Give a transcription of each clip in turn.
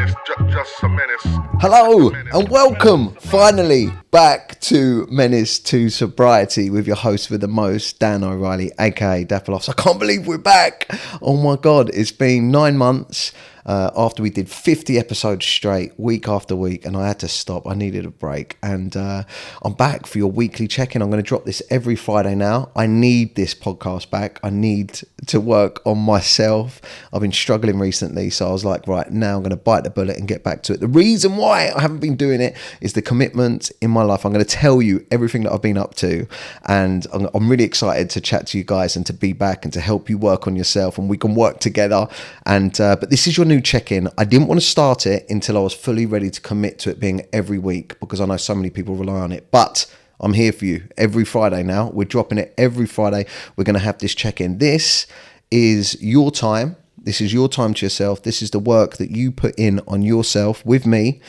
just a menace. Hello and welcome finally back to Menace to Sobriety with your host with the most, Dan O'Reilly, aka Dapperloffs. I can't believe we're back. Oh my God, it's been 9 months after we did 50 episodes straight, week after week, and I had to stop. I needed a break, and I'm back for your weekly check-in. I'm going to drop this every Friday now. I need this podcast back. I need to work on myself. I've been struggling recently, so I was like, right, now I'm going to bite the bullet and get back to it. The reason why I haven't been doing it is the commitment in my life. I'm going to tell you everything that I've been up to, and I'm really excited to chat to you guys and to be back and to help you work on yourself, and we can work together. And but this is your new check-in. I didn't want to start it until I was fully ready to commit to it being every week, because I know so many people rely on it, but I'm here for you every Friday now. We're dropping it every Friday. We're going to have this check-in. This is your time. This is your time to yourself. This is the work that you put in on yourself with me.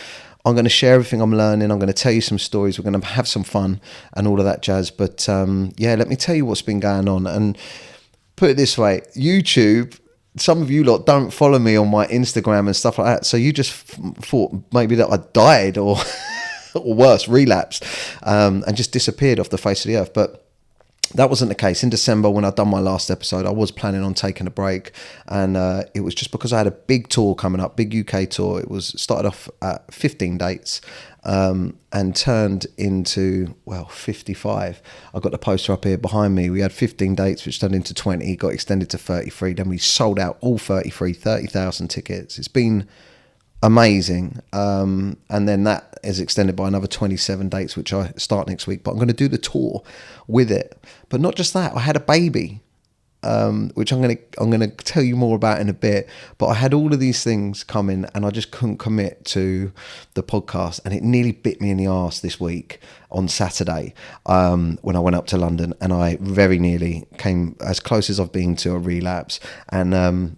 I'm going to share everything I'm learning. I'm going to tell you some stories. We're going to have some fun and all of that jazz. But yeah, let me tell you what's been going on. And put it this way, YouTube, some of you lot don't follow me on my Instagram and stuff like that. So you just thought maybe that I died or or worse, relapsed, and just disappeared off the face of the earth. But that wasn't the case. In December, when I'd done my last episode, I was planning on taking a break, and it was just because I had a big tour coming up, big UK tour. It was started off at 15 dates and turned into, 55. I've got the poster up here behind me. We had 15 dates, which turned into 20, got extended to 33. Then we sold out all 33, 30,000 tickets. It's been amazing. And then that is extended by another 27 dates, which I start next week. But I'm going to do the tour with it. But not just that, I had a baby, which I'm going to tell you more about in a bit. But I had all of these things coming, and I just couldn't commit to the podcast, and it nearly bit me in the arse this week on Saturday when I went up to London, and I very nearly came as close as I've been to a relapse. And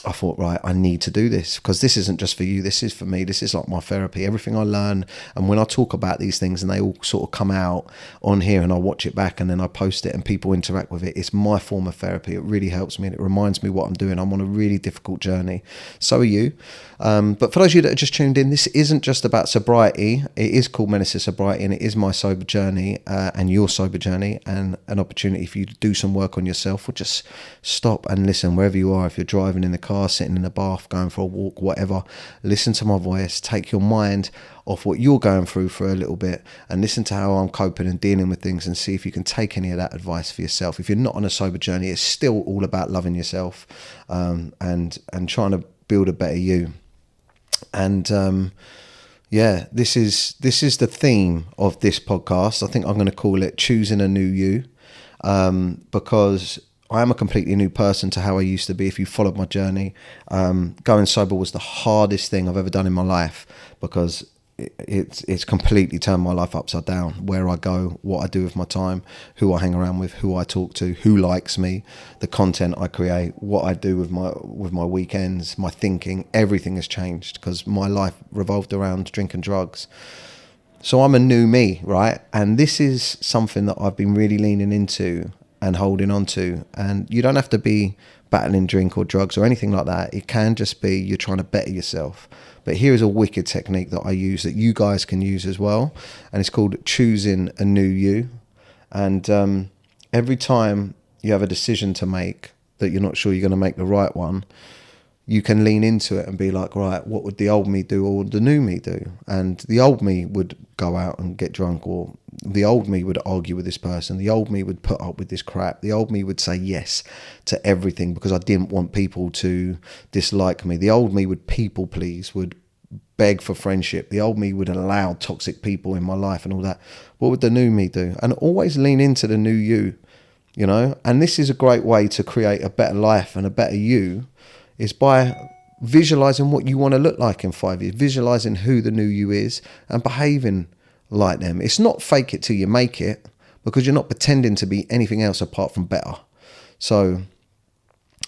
I thought, right, I need to do this, because this isn't just for you. This is for me. This is like my therapy. Everything I learn, and when I talk about these things and they all sort of come out on here and I watch it back and then I post it and people interact with it, it's my form of therapy. It really helps me and it reminds me what I'm doing. I'm on a really difficult journey. So are you. But for those of you that are just tuned in, this isn't just about sobriety. It is called Menace to Sobriety, and it is my sober journey and your sober journey, and an opportunity for you to do some work on yourself, or just stop and listen wherever you are. If you're driving in the car, sitting in the bath, going for a walk, whatever, listen to my voice, take your mind off what you're going through for a little bit, and listen to how I'm coping and dealing with things, and see if you can take any of that advice for yourself. If you're not on a sober journey, it's still all about loving yourself and trying to build a better you. And yeah, this is the theme of this podcast. I think I'm going to call it Choosing a New You, because I am a completely new person to how I used to be. If you followed my journey, going sober was the hardest thing I've ever done in my life, because it's completely turned my life upside down. Where I go, what I do with my time, who I hang around with, who I talk to, who likes me, the content I create, what I do with my weekends, my thinking, everything has changed, because my life revolved around drink and drugs. So I'm a new me, right? And this is something that I've been really leaning into and holding on to. And you don't have to be battling drink or drugs or anything like that. It can just be you're trying to better yourself. But here is a wicked technique that I use that you guys can use as well, and it's called Choosing a New You. And every time you have a decision to make that you're not sure you're going to make the right one, you can lean into it and be like, right, what would the old me do, or would the new me do? And the old me would go out and get drunk, or the old me would argue with this person. The old me would put up with this crap. The old me would say yes to everything because I didn't want people to dislike me. The old me would people please, would beg for friendship. The old me would allow toxic people in my life and all that. What would the new me do? And always lean into the new you, you know? And this is a great way to create a better life and a better you, is by visualizing what you want to look like in 5 years, visualizing who the new you is and behaving like them. It's not fake it till you make it, because you're not pretending to be anything else apart from better. So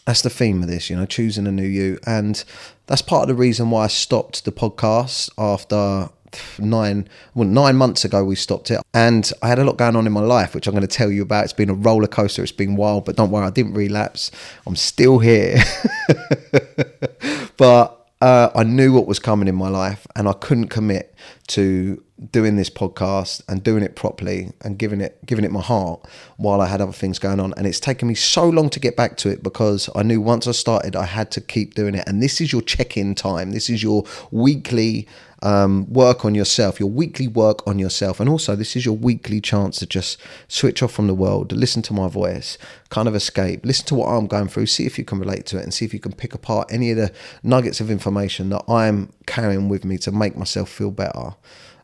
that's the theme of this, you know, choosing a new you. And that's part of the reason why I stopped the podcast after 9 months ago. We stopped it, and I had a lot going on in my life, which I'm going to tell you about. It's been a roller coaster. It's been wild, but don't worry, I didn't relapse. I'm still here. But I knew what was coming in my life, and I couldn't commit to doing this podcast and doing it properly and giving it my heart while I had other things going on. And it's taken me so long to get back to it, because I knew once I started, I had to keep doing it. And this is your check-in time. This is your weekly work on yourself, your weekly work on yourself. And also, this is your weekly chance to just switch off from the world, listen to my voice, kind of escape, listen to what I'm going through, see if you can relate to it, and see if you can pick apart any of the nuggets of information that I'm carrying with me to make myself feel better.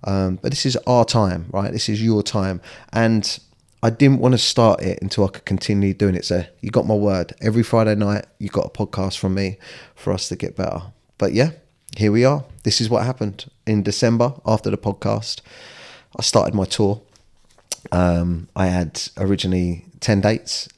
But this is our time, right? This is your time. And I didn't want to start it until I could continue doing it. So you got my word. Every Friday night, you got a podcast from me for us to get better. But yeah, here we are. This is what happened in December after the podcast. I started my tour. I had originally 10 dates.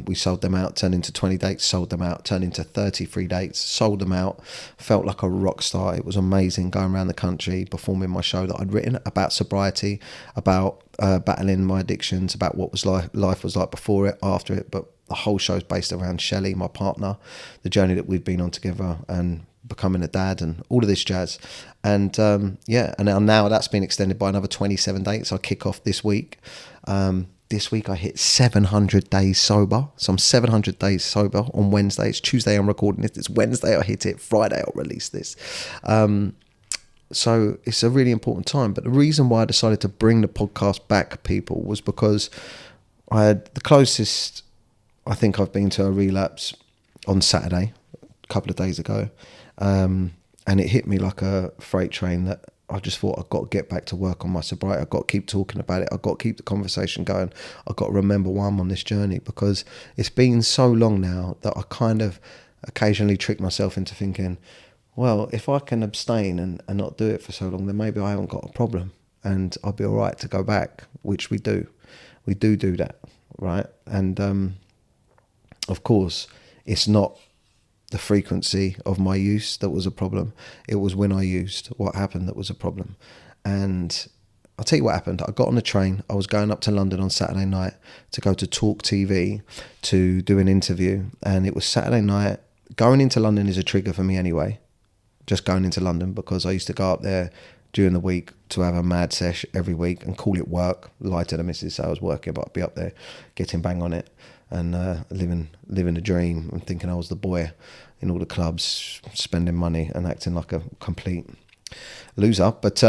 We sold them out, turned into 20 dates, sold them out, turned into 33 dates, sold them out. Felt like a rock star. It was amazing going around the country, performing my show that I'd written about sobriety, about battling my addictions, about what was life was like before it, after it. But the whole show is based around Shelley, my partner, the journey that we've been on together, and becoming a dad and all of this jazz. And and now that's been extended by another 27 dates. I kick off this week. This week I hit 700 days sober. So I'm 700 days sober on Wednesday. It's Tuesday I'm recording this. It's Wednesday I hit it. Friday I'll release this. So it's a really important time. But the reason why I decided to bring the podcast back, people, was because I had the closest I think I've been to a relapse on Saturday, a couple of days ago. And it hit me like a freight train that I just thought, I've got to get back to work on my sobriety. I've got to keep talking about it. I've got to keep the conversation going. I've got to remember why I'm on this journey, because it's been so long now that I kind of occasionally trick myself into thinking, well, if I can abstain and not do it for so long, then maybe I haven't got a problem and I'll be all right to go back, which we do. We do that, right? And of course, it's not the frequency of my use that was a problem. It was when I used, what happened, that was a problem. And I'll tell you what happened. I got on the train. I was going up to London on Saturday night to go to Talk TV to do an interview. And it was Saturday night. Going into London is a trigger for me anyway. Just going into London, because I used to go up there during the week to have a mad sesh every week and call it work. Lie to the missus, say I was working, but I'd be up there getting bang on it and living a dream and thinking I was the boy in all the clubs, spending money and acting like a complete loser. But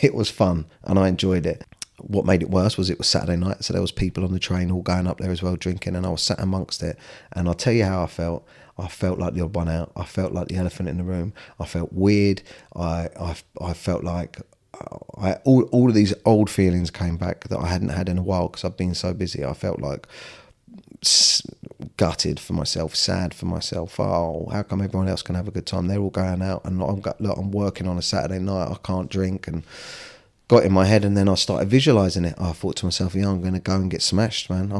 it was fun and I enjoyed it. What made it worse was it was Saturday night, so there was people on the train all going up there as well, drinking, and I was sat amongst it. And I'll tell you how I felt. I felt like the odd one out. I felt like the elephant in the room. I felt weird. I felt like all of these old feelings came back that I hadn't had in a while because I've been so busy. I felt like gutted for myself, sad for myself. Oh, how come everyone else can have a good time? They're all going out and I'm working on a Saturday night. I can't drink, and got in my head, and then I started visualizing it. I thought to myself, yeah, I'm going to go and get smashed, man.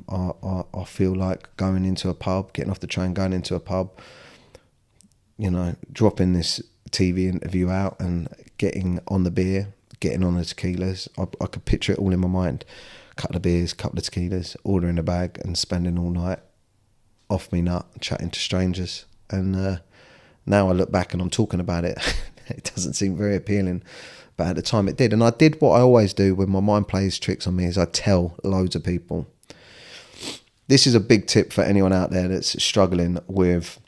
I feel like going into a pub, getting off the train, going into a pub, dropping this TV interview out and getting on the beer, getting on the tequilas. I could picture it all in my mind. Couple of beers, couple of tequilas, ordering a bag and spending all night off me nut, chatting to strangers. And now I look back and I'm talking about it. It doesn't seem very appealing, but at the time it did. And I did what I always do when my mind plays tricks on me, is I tell loads of people. This is a big tip for anyone out there that's struggling with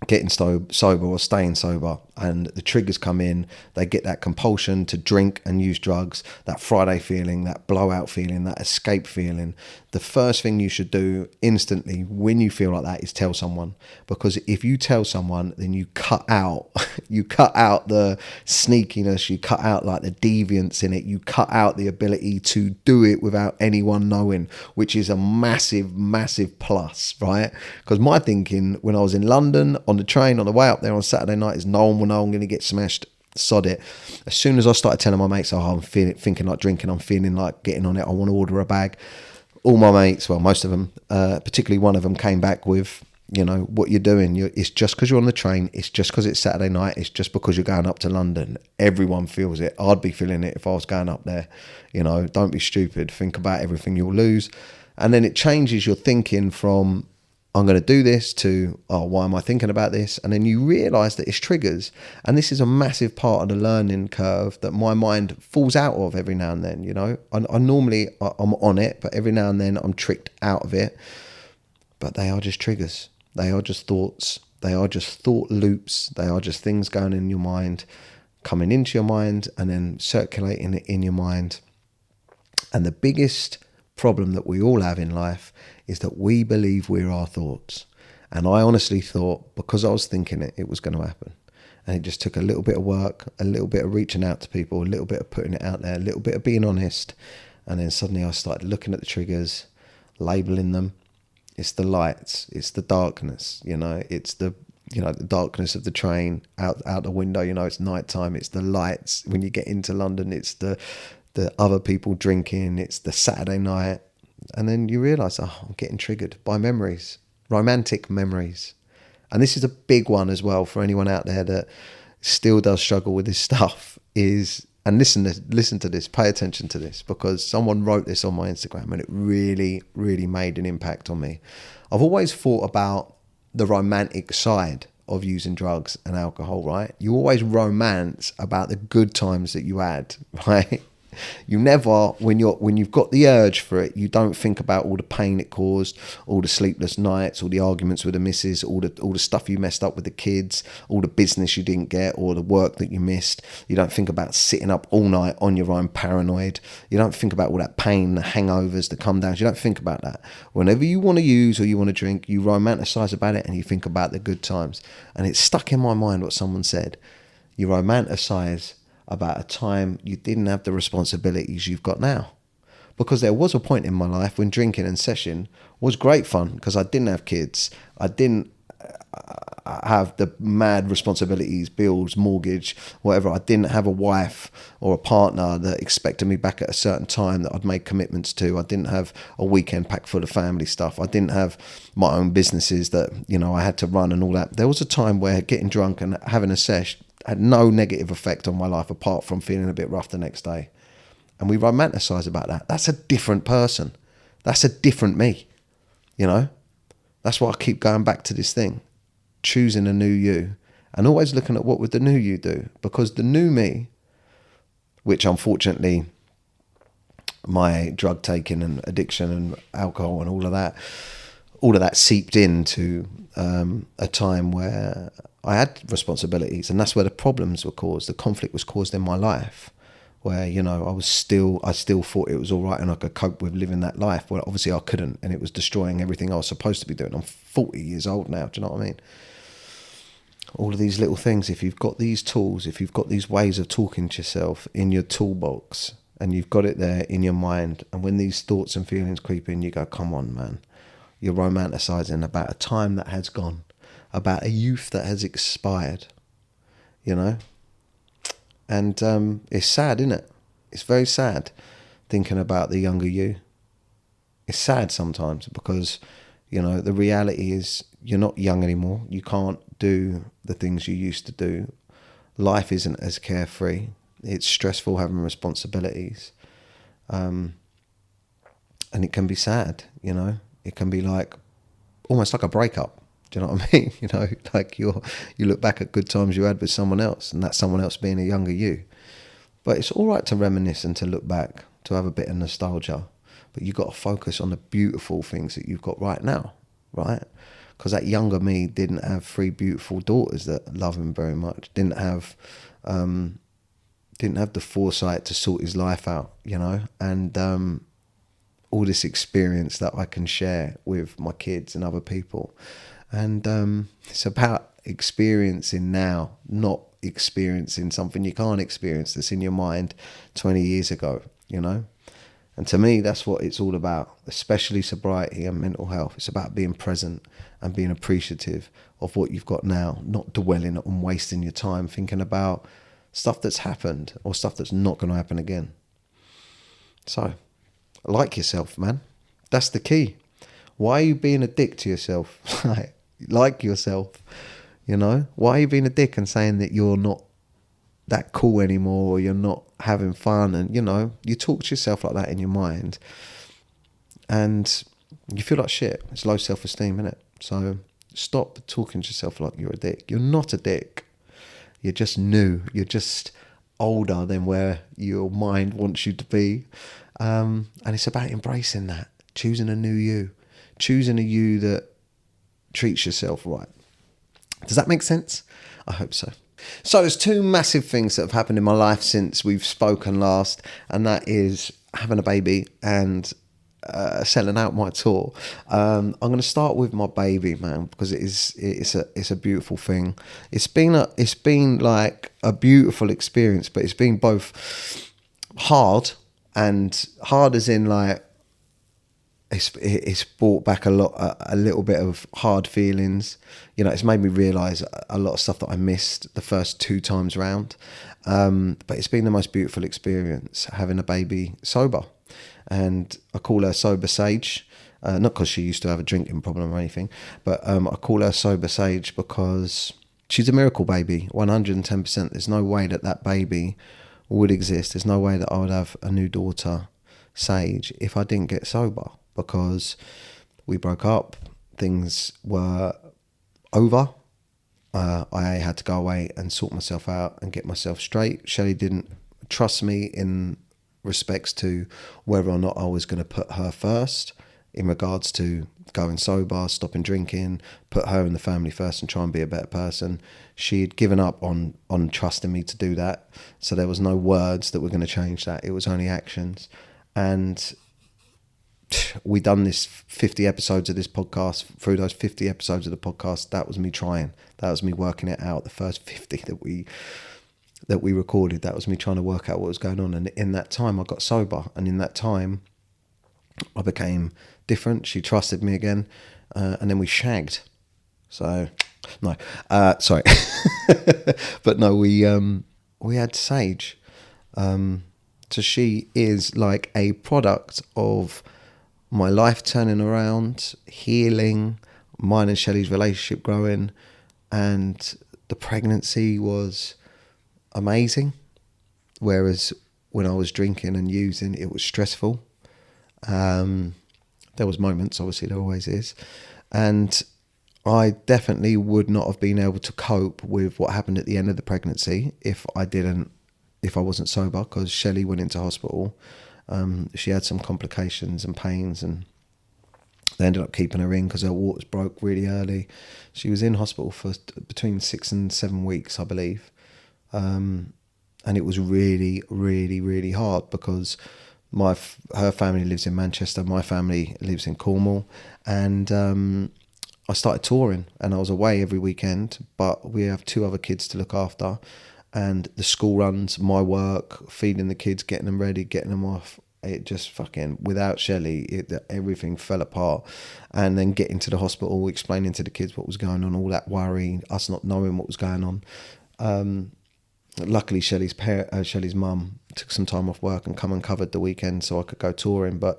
getting sober or staying sober, and the triggers come in. They get that compulsion to drink and use drugs, that Friday feeling, that blowout feeling, that escape feeling. The first thing you should do instantly when you feel like that is tell someone, because if you tell someone, then you cut out the sneakiness, you cut out like the deviance in it, you cut out the ability to do it without anyone knowing, which is a massive plus, right? Because my thinking when I was in London on the train on the way up there on Saturday night is no one will know I'm going to get smashed, sod it. As soon as I started telling my mates, I'm thinking like drinking, I'm feeling like getting on it, I want to order a bag, all my mates, well, most of them, particularly one of them, came back with, what you're doing, it's just because you're on the train, it's just because it's Saturday night, it's just because you're going up to London. Everyone feels it. I'd be feeling it if I was going up there. Don't be stupid. Think about everything you'll lose. And then it changes your thinking from I'm going to do this, to, oh, why am I thinking about this? And then you realize that it's triggers. And this is a massive part of the learning curve that my mind falls out of every now and then, you know. I normally, I'm on it, but every now and then I'm tricked out of it. But they are just triggers. They are just thoughts. They are just thought loops. They are just things going in your mind, coming into your mind and then circulating in your mind. And the biggest problem that we all have in life is that we believe we're our thoughts. And I honestly thought, because I was thinking it, it was going to happen. And it just took a little bit of work, a little bit of reaching out to people, a little bit of putting it out there, a little bit of being honest. And then suddenly I started looking at the triggers, labeling them. It's the lights, it's the darkness, you know, it's the darkness of the train out the window, you know, it's nighttime, it's the lights when you get into London, it's the other people drinking, it's the Saturday night. And then you realise, oh, I'm getting triggered by memories, romantic memories. And this is a big one as well for anyone out there that still does struggle with this stuff is, and listen to this, pay attention to this, because someone wrote this on my Instagram and it really, really made an impact on me. I've always thought about the romantic side of using drugs and alcohol, right? You always romance about the good times that you had, right? You never, when you've got the urge for it, you don't think about all the pain it caused, all the sleepless nights, all the arguments with the missus, all the stuff you messed up with the kids, all the business you didn't get, or the work that you missed. You don't think about sitting up all night on your own paranoid. You don't think about all that pain, the hangovers, the come downs. You don't think about that. Whenever you want to use or you want to drink, you romanticize about it and you think about the good times. And it's stuck in my mind what someone said. You romanticize about a time you didn't have the responsibilities you've got now. Because there was a point in my life when drinking and session was great fun because I didn't have kids. I didn't have the mad responsibilities, bills, mortgage, whatever. I didn't have a wife or a partner that expected me back at a certain time that I'd made commitments to. I didn't have a weekend packed full of family stuff. I didn't have my own businesses that, you know, I had to run and all that. There was a time where getting drunk and having a sesh had no negative effect on my life apart from feeling a bit rough the next day. And we romanticize about that. That's a different person. That's a different me, you know? That's why I keep going back to this thing, choosing a new you and always looking at what would the new you do, because the new me, which unfortunately my drug taking and addiction and alcohol and all of that seeped into a time where I had responsibilities, and that's where the problems were caused. The conflict was caused in my life, where, you know, I still thought it was all right and I could cope with living that life. Well, obviously I couldn't, and it was destroying everything I was supposed to be doing. I'm 40 years old now. Do you know what I mean? All of these little things. If you've got these tools, if you've got these ways of talking to yourself in your toolbox, and you've got it there in your mind, and when these thoughts and feelings creep in, you go, "Come on, man." You're romanticizing about a time that has gone, about a youth that has expired, you know? And it's sad, isn't it? It's very sad thinking about the younger you. It's sad sometimes because, you know, the reality is you're not young anymore. You can't do the things you used to do. Life isn't as carefree. It's stressful having responsibilities. And it can be sad, you know? It can be like, almost like a breakup. Do you know what I mean? You know, like you look back at good times you had with someone else, and that someone else being a younger you. But it's all right to reminisce and to look back, to have a bit of nostalgia. But you've got to focus on the beautiful things that you've got right now, right? Because that younger me didn't have 3 beautiful daughters that love him very much. Didn't have the foresight to sort his life out, you know, and all this experience that I can share with my kids and other people. And it's about experiencing now, not experiencing something you can't experience that's in your mind 20 years ago, you know? And to me, that's what it's all about, especially sobriety and mental health. It's about being present and being appreciative of what you've got now, not dwelling on wasting your time thinking about stuff that's happened or stuff that's not going to happen again. So, like yourself, man. That's the key. Why are you being a dick to yourself? Like yourself, you know? Why are you being a dick and saying that you're not that cool anymore, or you're not having fun? And, you know, you talk to yourself like that in your mind and you feel like shit. It's low self-esteem, isn't it? So stop talking to yourself like you're a dick. You're not a dick. You're just new. You're just older than where your mind wants you to be. And it's about embracing that, choosing a new you, choosing a you that treats yourself right. Does that make sense? I hope so. So there's two massive things that have happened in my life since we've spoken last, and that is having a baby and selling out my tour. I'm going to start with my baby, man, because it's a beautiful thing. It's been like a beautiful experience, but it's been both hard as in like it's brought back a little bit of hard feelings. You know, it's made me realise a lot of stuff that I missed the first 2 times round. But it's been the most beautiful experience having a baby sober. And I call her Sober Sage, not because she used to have a drinking problem or anything, but I call her Sober Sage because she's a miracle baby, 110%. There's no way that baby would exist. There's no way that I would have a new daughter, Sage, if I didn't get sober, because we broke up, things were over. I had to go away and sort myself out and get myself straight. Shelley didn't trust me in respects to whether or not I was going to put her first in regards to going sober, stopping drinking, put her in the family first and try and be a better person. She had given up on trusting me to do that. So there was no words that were going to change that. It was only actions. And we done this 50 episodes of this podcast. Through those 50 episodes of the podcast, that was me trying. That was me working it out. The first 50 that we recorded, that was me trying to work out what was going on. And in that time, I got sober. And in that time, I became different. She trusted me again. And then we shagged. So, no, sorry. But no, we had Sage. So she is like a product of my life turning around, healing, mine and Shelley's relationship growing, and the pregnancy was amazing. Whereas when I was drinking and using, it was stressful. There was moments, obviously there always is. And I definitely would not have been able to cope with what happened at the end of the pregnancy if I wasn't sober, because Shelley went into hospital. She had some complications and pains, and they ended up keeping her in because her waters broke really early. She was in hospital for between 6 and 7 weeks, I believe. And it was really, really, really hard because her family lives in Manchester, my family lives in Cornwall, and I started touring and I was away every weekend, but we have 2 other kids to look after. And the school runs, my work, feeding the kids, getting them ready, getting them off. It just fucking, without Shelley, everything fell apart. And then getting to the hospital, explaining to the kids what was going on, all that worry, us not knowing what was going on. Luckily, Shelley's mum took some time off work and come and covered the weekend so I could go touring. But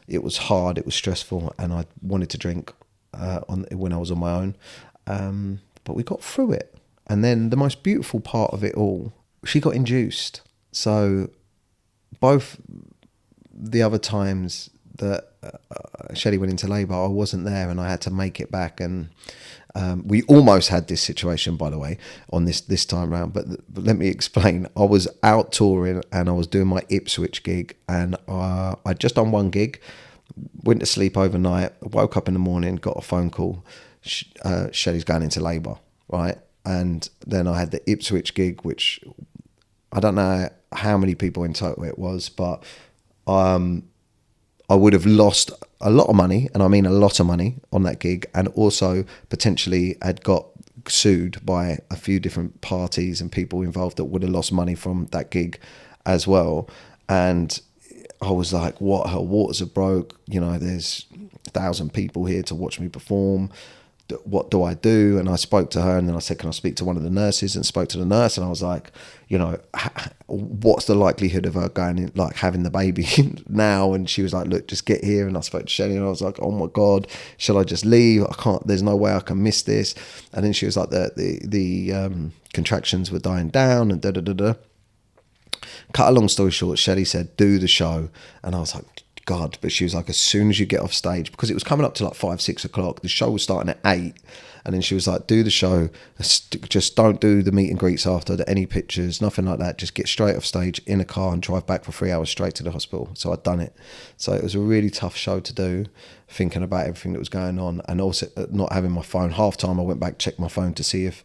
it was hard, it was stressful, and I wanted to drink when I was on my own. But we got through it. And then the most beautiful part of it all, she got induced. So both the other times that Shelley went into labour, I wasn't there and I had to make it back. And we almost had this situation, by the way, on this time round. But let me explain. I was out touring and I was doing my Ipswich gig, and I'd just done one gig, went to sleep overnight, woke up in the morning, got a phone call. Shelley's going into labour, right? And then I had the Ipswich gig, which I don't know how many people in total it was, but I would have lost a lot of money, and I mean a lot of money on that gig, and also potentially had got sued by a few different parties and people involved that would have lost money from that gig as well. And I was like, what, her waters are broke, you know, there's 1,000 people here to watch me perform. What do I do? And I spoke to her, and then I said, can I speak to one of the nurses? And spoke to the nurse, and I was like, you know, what's the likelihood of her going in, like having the baby now? And she was like, look, just get here. And I spoke to Shelley, and I was like, oh my God, shall I just leave? I can't, there's no way I can miss this. And then she was like, the contractions were dying down and da-da-da-da. Cut a long story short, Shelley said, do the show. And I was like, God, but she was like, as soon as you get off stage, because it was coming up to like 5-6 o'clock, the show was starting at 8, and then she was like, do the show, just don't do the meet and greets after, any pictures, nothing like that, just get straight off stage in a car and drive back for 3 hours straight to the hospital. So I'd done it. So it was a really tough show to do, thinking about everything that was going on, and also not having my phone. Half time I went back, checked my phone to see if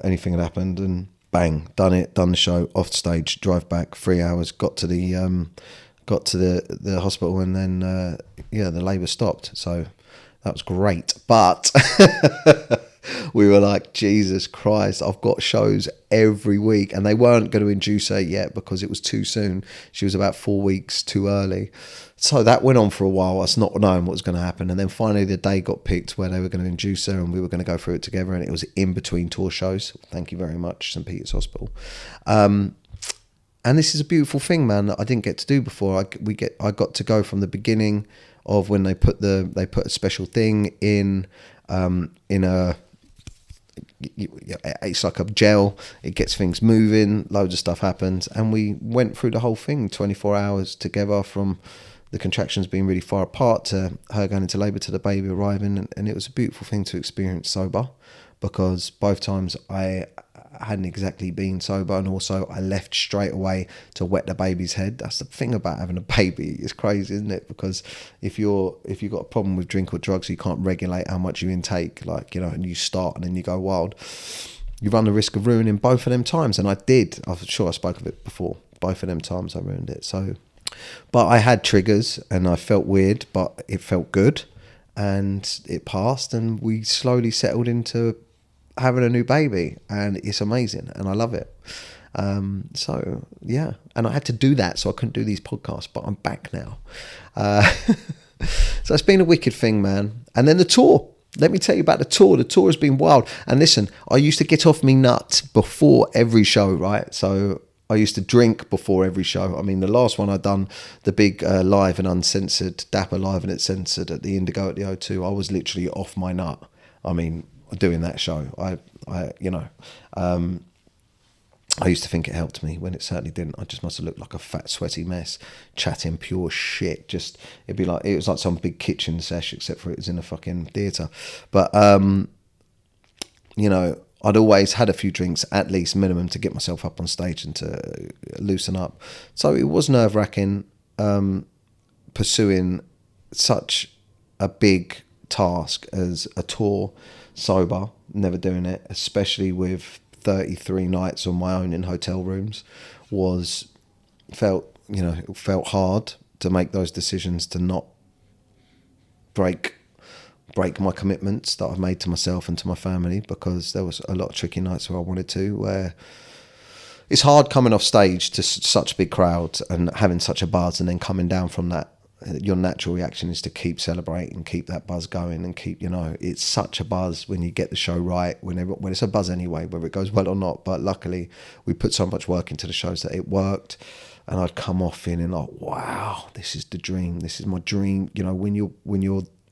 anything had happened, and bang, done the show, off stage, drive back 3 hours, got to the hospital, and then the labour stopped. So that was great. But we were like, Jesus Christ, I've got shows every week, and they weren't going to induce her yet because it was too soon. She was about 4 weeks too early. So that went on for a while, us not knowing what was going to happen. And then finally the day got picked where they were going to induce her, and we were going to go through it together, and it was in between tour shows. Thank you very much, St. Peter's Hospital. And this is a beautiful thing, man, that I didn't get to do before. I got to go from the beginning of when they put a special thing in it's like a gel. It gets things moving. Loads of stuff happens, and we went through the whole thing, 24 hours together, from the contractions being really far apart to her going into labour to the baby arriving, and it was a beautiful thing to experience sober, because both times I hadn't exactly been sober, and also I left straight away to wet the baby's head. That's the thing about having a baby. It's crazy, isn't it? Because if you've got a problem with drink or drugs, you can't regulate how much you intake, and you start and then you go wild, you run the risk of ruining both of them times. And I did. I'm sure I spoke of it before. Both of them times I ruined it. So, but I had triggers, and I felt weird, but it felt good, and it passed, and we slowly settled into having a new baby, and it's amazing, and I love it. So yeah, and I had to do that, so I couldn't do these podcasts, but I'm back now. So it's been a wicked thing, man. And then the tour. Let me tell you about the tour. The tour has been wild. And listen, I used to get off me nut before every show, right? So I used to drink before every show. I mean, the last one I'd done, the big live and uncensored, Dapper live and it's censored at the Indigo at the O2, I was literally off my nut. I mean, doing that show, I used to think it helped me, when it certainly didn't. I just must have looked like a fat, sweaty mess, chatting pure shit. Just, it was like some big kitchen sesh, except for it was in a fucking theatre. But, I'd always had a few drinks, at least minimum, to get myself up on stage and to loosen up. So it was nerve-wracking, pursuing such a big task as a tour, sober, never doing it, especially with 33 nights on my own in hotel rooms, felt hard to make those decisions, to not break my commitments that I've made to myself and to my family, because there was a lot of tricky nights where I wanted to, where it's hard coming off stage to such big crowds and having such a buzz, and then coming down from that. Your natural reaction is to keep celebrating, keep that buzz going, and keep, it's such a buzz when you get the show right, when it's a buzz anyway, whether it goes well or not. But luckily we put so much work into the shows that it worked, and I'd come off feeling like, wow, this is the dream, this is my dream.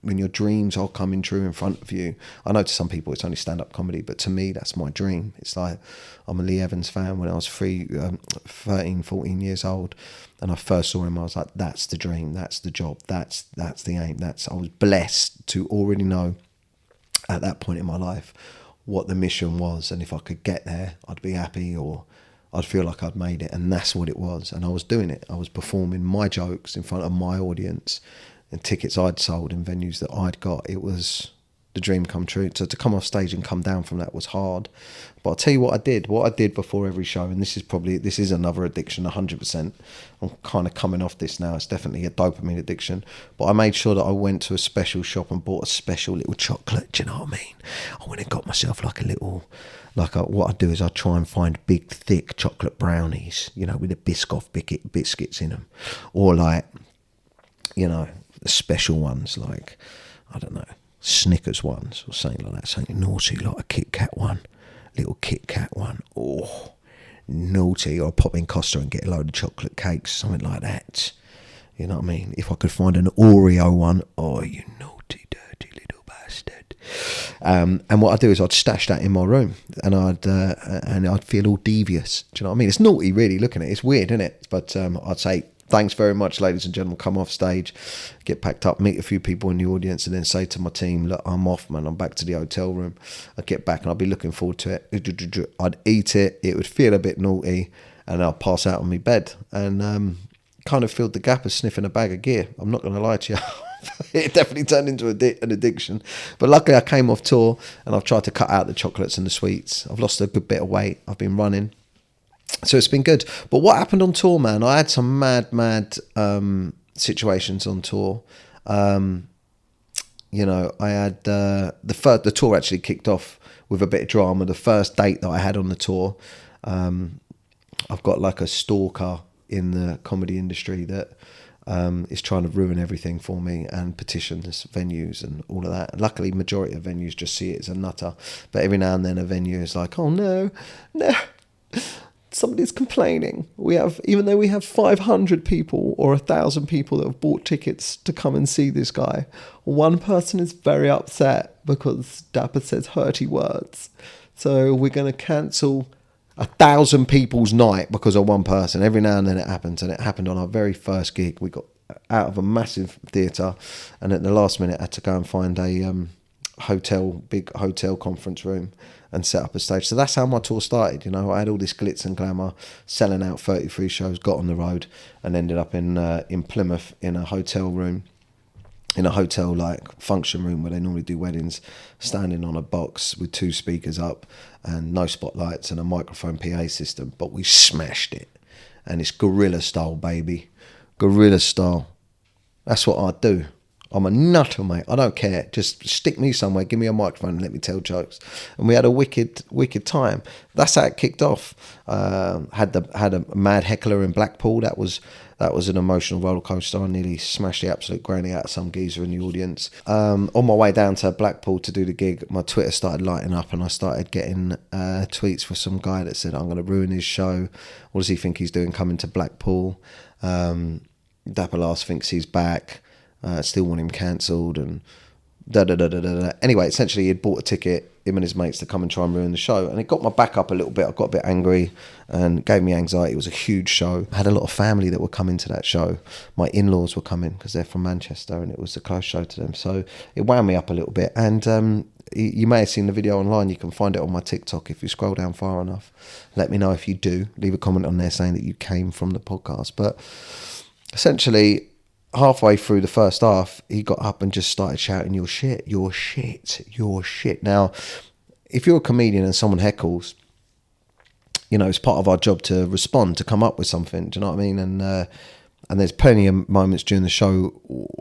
When your dreams are coming true in front of you. I know to some people it's only stand-up comedy, but to me that's my dream. It's like, I'm a Lee Evans fan. When I was 13, 14 years old and I first saw him, I was like, that's the dream, that's the job, that's the aim. I was blessed to already know at that point in my life what the mission was, and if I could get there, I'd be happy, or I'd feel like I'd made it. And that's what it was, and I was doing it. I was performing my jokes in front of my audience, and tickets I'd sold in venues that I'd got. It was the dream come true. So to come off stage and come down from that was hard. But I'll tell you what I did before every show, and this is another addiction, 100%. I'm kind of coming off this now. It's definitely a dopamine addiction. But I made sure that I went to a special shop and bought a special little chocolate. Do you know what I mean? I went and got myself what I do is I try and find big, thick chocolate brownies, with the Biscoff biscuits in them. Or special ones, like, I don't know, Snickers ones or something like that, something naughty, like a Kit Kat one, little Kit Kat one, oh, naughty. Or pop in Costa and get a load of chocolate cakes, something like that, you know what I mean? If I could find an Oreo one, oh, you naughty, dirty little bastard. And what I'd do is I'd stash that in my room, and I'd feel all devious, do you know what I mean? It's naughty, really, looking at it, it's weird, isn't it? But I'd say, thanks very much, ladies and gentlemen. Come off stage, get packed up, meet a few people in the audience, and then say to my team, look, I'm off, man. I'm back to the hotel room. I'd get back and I'd be looking forward to it. I'd eat it. It would feel a bit naughty, and I'll pass out on my bed. And kind of filled the gap of sniffing a bag of gear. I'm not going to lie to you. It definitely turned into an addiction. But luckily I came off tour and I've tried to cut out the chocolates and the sweets. I've lost a good bit of weight. I've been running. So it's been good. But what happened on tour, man? I had some mad situations on tour. You know, I had the tour actually kicked off with a bit of drama. The first date that I had on the tour, I've got like a stalker in the comedy industry that is trying to ruin everything for me and petitions venues and all of that. Luckily, majority of venues just see it as a nutter. But every now and then a venue is like, oh no, somebody's complaining. Even though we have 500 people or 1,000 people that have bought tickets to come and see this guy, one person is very upset because Dapper says hurty words. So we're going to cancel 1,000 people's night because of one person. Every now and then it happens, and it happened on our very first gig. We got out of a massive theatre, and at the last minute had to go and find a big hotel conference room and set up a stage. So that's how my tour started. You know, I had all this glitz and glamour, selling out 33 shows, got on the road, and ended up in Plymouth in a hotel room. In a hotel like function room where they normally do weddings, standing on a box with 2 speakers up and no spotlights and a microphone PA system. But we smashed it, and it's guerrilla style, baby. Guerrilla style. That's what I do. I'm a nutter, mate. I don't care. Just stick me somewhere, give me a microphone and let me tell jokes. And we had a wicked time. That's how it kicked off. Had a Mad Heckler in Blackpool. That was an emotional roller coaster. I nearly smashed the absolute granny out of some geezer in the audience. On my way down to Blackpool to do the gig, my Twitter started lighting up, and I started getting tweets from some guy that said, I'm going to ruin his show. What does he think he's doing coming to Blackpool? Dapper Last thinks he's back. Still want him cancelled, and da-da-da-da-da. Anyway, essentially he'd bought a ticket, him and his mates, to come and try and ruin the show, and it got my back up a little bit. I got a bit angry and gave me anxiety. It was a huge show. I had a lot of family that were coming to that show. My in-laws were coming because they're from Manchester, and it was a close show to them, so it wound me up a little bit. And you may have seen the video online. You can find it on my TikTok if you scroll down far enough. Let me know if you do. Leave a comment on there saying that you came from the podcast. But essentially, halfway through the first half, he got up and just started shouting, "You're shit, you're shit, you're shit." Now, if you're a comedian and someone heckles, you know, it's part of our job to respond, to come up with something. Do you know what I mean? And there's plenty of moments during the show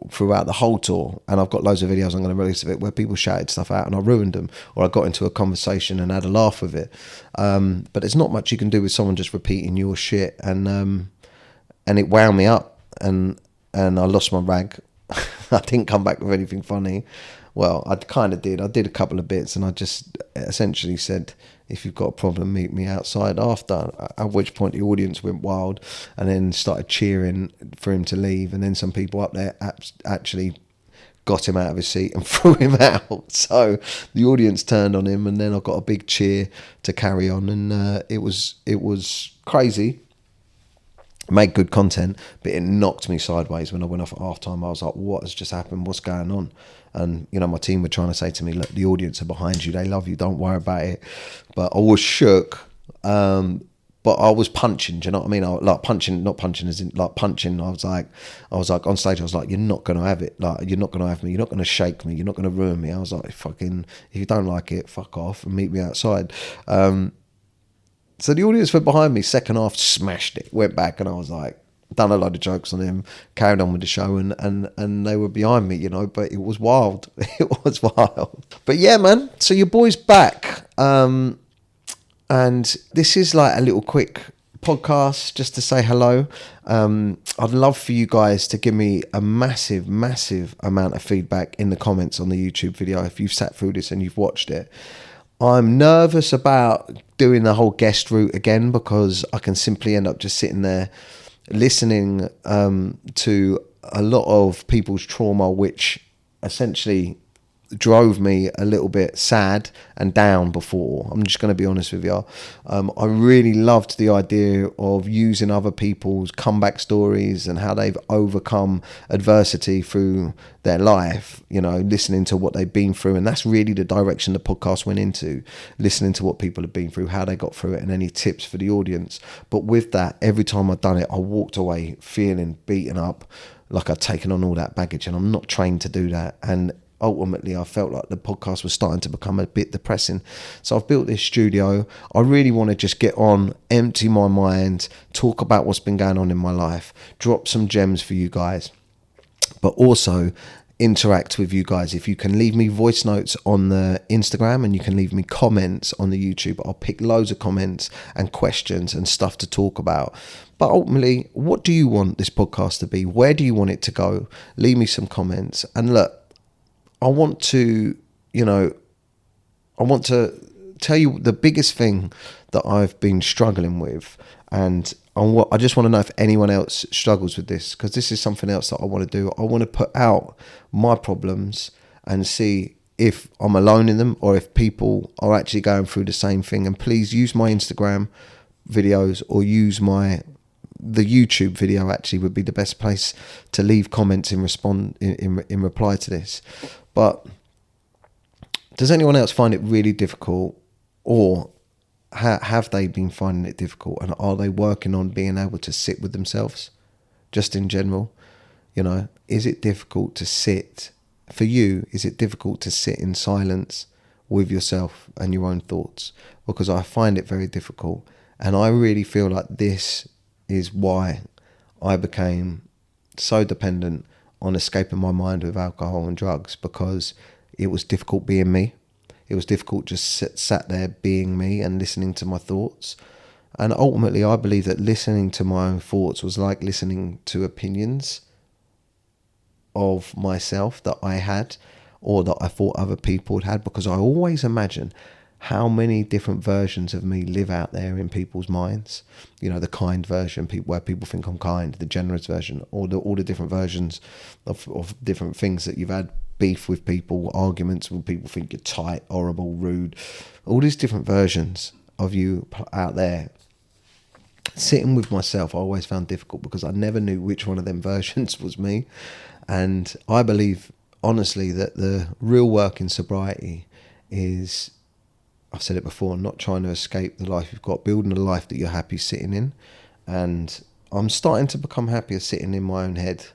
throughout the whole tour, and I've got loads of videos I'm going to release of it where people shouted stuff out and I ruined them, or I got into a conversation and had a laugh with it. But there's not much you can do with someone just repeating your shit, and it wound me up, and I lost my rag. I didn't come back with anything funny. Well, I kind of did. I did a couple of bits, and I just essentially said, if you've got a problem, meet me outside after. At which point the audience went wild and then started cheering for him to leave. And then some people up there actually got him out of his seat and threw him out. So the audience turned on him, and then I got a big cheer to carry on. And it was crazy. Made good content, but it knocked me sideways when I went off at half time. I was like, what has just happened? What's going on? And, you know, my team were trying to say to me, look, the audience are behind you. They love you. Don't worry about it. But I was shook. But I was punching. Do you know what I mean? Not punching as in like punching. I was like on stage, I was like, you're not going to have it. Like, you're not going to have me. You're not going to shake me. You're not going to ruin me. I was like, fucking, if you don't like it, fuck off and meet me outside. So the audience were behind me. Second half, smashed it. Went back, and I was like, done a load of jokes on him, carried on with the show, and they were behind me, you know. But it was wild. It was wild. But yeah, man. So your boy's back, and this is like a little quick podcast just to say hello. I'd love for you guys to give me a massive amount of feedback in the comments on the YouTube video if you've sat through this and you've watched it. I'm nervous about doing the whole guest route again, because I can simply end up just sitting there listening to a lot of people's trauma, which essentially drove me a little bit sad and down before. I'm just going to be honest with you. I really loved the idea of using other people's comeback stories and how they've overcome adversity through their life, you know, listening to what they've been through. And that's really the direction the podcast went into, listening to what people have been through, how they got through it, and any tips for the audience. But with that, every time I'd done it, I walked away feeling beaten up, like I'd taken on all that baggage, and I'm not trained to do that. And ultimately I felt like the podcast was starting to become a bit depressing. So I've built this studio. I really want to just get on, empty my mind, talk about what's been going on in my life, drop some gems for you guys, but also interact with you guys. If you can leave me voice notes on the Instagram and you can leave me comments on the YouTube, I'll pick loads of comments and questions and stuff to talk about. But ultimately, what do you want this podcast to be? Where do you want it to go? Leave me some comments. And look, I want to tell you the biggest thing that I've been struggling with, and I just want to know if anyone else struggles with this, because this is something else that I want to do. I want to put out my problems and see if I'm alone in them or if people are actually going through the same thing. And please use my Instagram videos or use the YouTube video. Actually would be the best place to leave comments in reply to this. But does anyone else find it really difficult, or have they been finding it difficult, and are they working on being able to sit with themselves just in general? You know, is it difficult to sit for you? Is it difficult to sit in silence with yourself and your own thoughts? Because I find it very difficult, and I really feel like this is why I became so dependent on escaping my mind with alcohol and drugs, because it was difficult being me. It was difficult just sat there being me and listening to my thoughts. And ultimately, I believe that listening to my own thoughts was like listening to opinions of myself that I had, or that I thought other people had, because I always imagine how many different versions of me live out there in people's minds. You know, the kind version, where people think I'm kind, the generous version, or all the different versions of different things that you've had beef with people, arguments with people, think you're tight, horrible, rude, all these different versions of you out there. Sitting with myself, I always found difficult because I never knew which one of them versions was me. And I believe, honestly, that the real work in sobriety is, I've said it before, not trying to escape the life you've got, building a life that you're happy sitting in. And I'm starting to become happier sitting in my own head.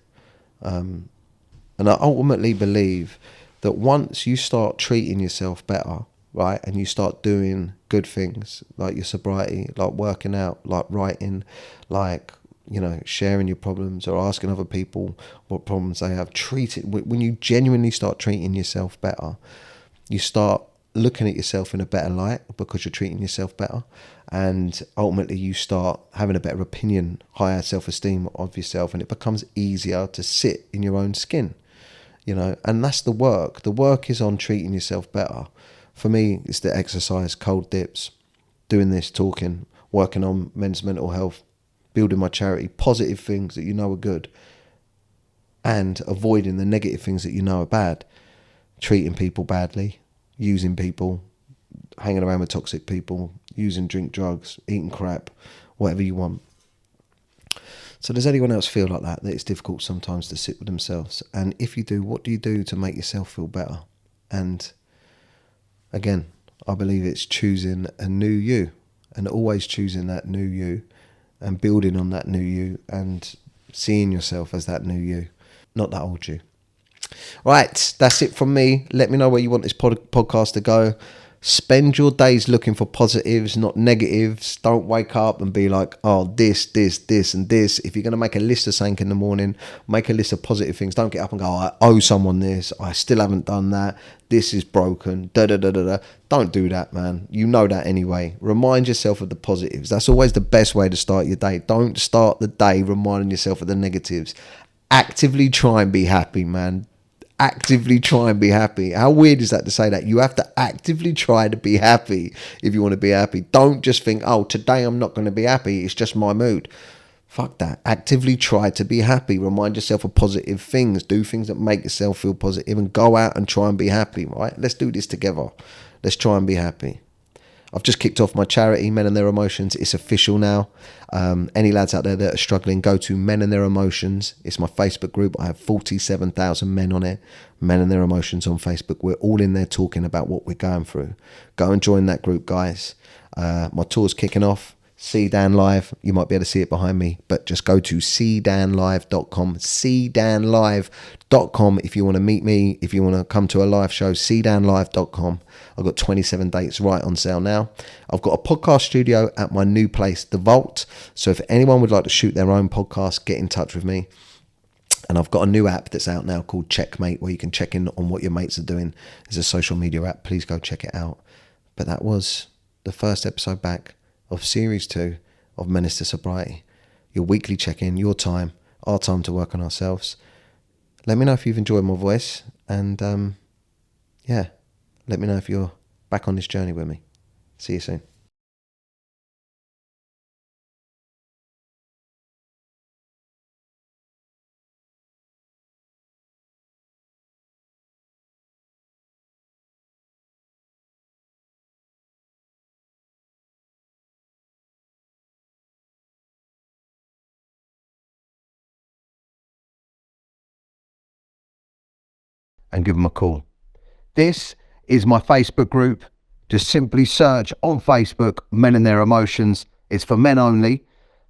And I ultimately believe that once you start treating yourself better, right, and you start doing good things like your sobriety, like working out, like writing, like, you know, sharing your problems or asking other people what problems they have, when you genuinely start treating yourself better, you start looking at yourself in a better light because you're treating yourself better, and ultimately you start having a better opinion, higher self-esteem of yourself, and it becomes easier to sit in your own skin, you know. And that's the work. The work is on treating yourself better. For me, it's the exercise, cold dips, doing this, talking, working on men's mental health, building my charity, positive things that you know are good, and avoiding the negative things that you know are bad, treating people badly, using people, hanging around with toxic people, using drink, drugs, eating crap, whatever you want. So does anyone else feel like that it's difficult sometimes to sit with themselves? And if you do, what do you do to make yourself feel better? And again, I believe it's choosing a new you, and always choosing that new you and building on that new you and seeing yourself as that new you, not that old you. Right, that's it from me. Let me know where you want this podcast to go. Spend your days looking for positives, not negatives. Don't wake up and be like, oh, this, and this. If you're going to make a list of something in the morning, make a list of positive things. Don't get up and go, I owe someone this. I still haven't done that. This is broken. Da-da-da-da-da. Don't do that, man. You know that anyway. Remind yourself of the positives. That's always the best way to start your day. Don't start the day reminding yourself of the negatives. Actively try and be happy, man. Actively try and be happy. How weird is that to say that? You have to actively try to be happy if you want to be happy. Don't just think, oh, today I'm not going to be happy. It's just my mood. Fuck that. Actively try to be happy. Remind yourself of positive things. Do things that make yourself feel positive and go out and try and be happy, right? Let's do this together. Let's try and be happy. I've just kicked off my charity, Men and Their Emotions. It's official now. Any lads out there that are struggling, go to Men and Their Emotions. It's my Facebook group. I have 47,000 men on it. Men and Their Emotions on Facebook. We're all in there talking about what we're going through. Go and join that group, guys. My tour's kicking off. See Dan Live. You might be able to see it behind me, but just go to cdanlive.com. cdanlive.com if you want to meet me, if you want to come to a live show. cdanlive.com. I've got 27 dates right on sale now. I've got a podcast studio at my new place, The Vault. So if anyone would like to shoot their own podcast, get in touch with me. And I've got a new app that's out now called Checkmate, where you can check in on what your mates are doing. It's a social media app. Please go check it out. But that was the first episode back of series 2 of Menace to Sobriety. Your weekly check-in, your time, our time to work on ourselves. Let me know if you've enjoyed my voice, and let me know if you're back on this journey with me. See you soon. And give them a call. This is my Facebook group. Just simply search on Facebook, Men and Their Emotions. It's for men only.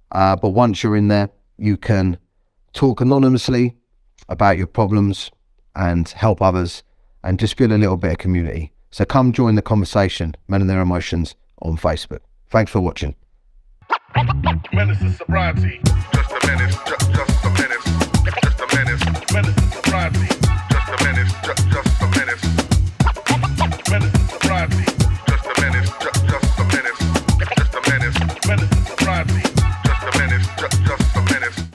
But once you're in there, you can talk anonymously about your problems and help others and just feel a little bit of community. So come join the conversation, Men and Their Emotions on Facebook. Thanks for watching. Menace to Sobriety. Just a menace, just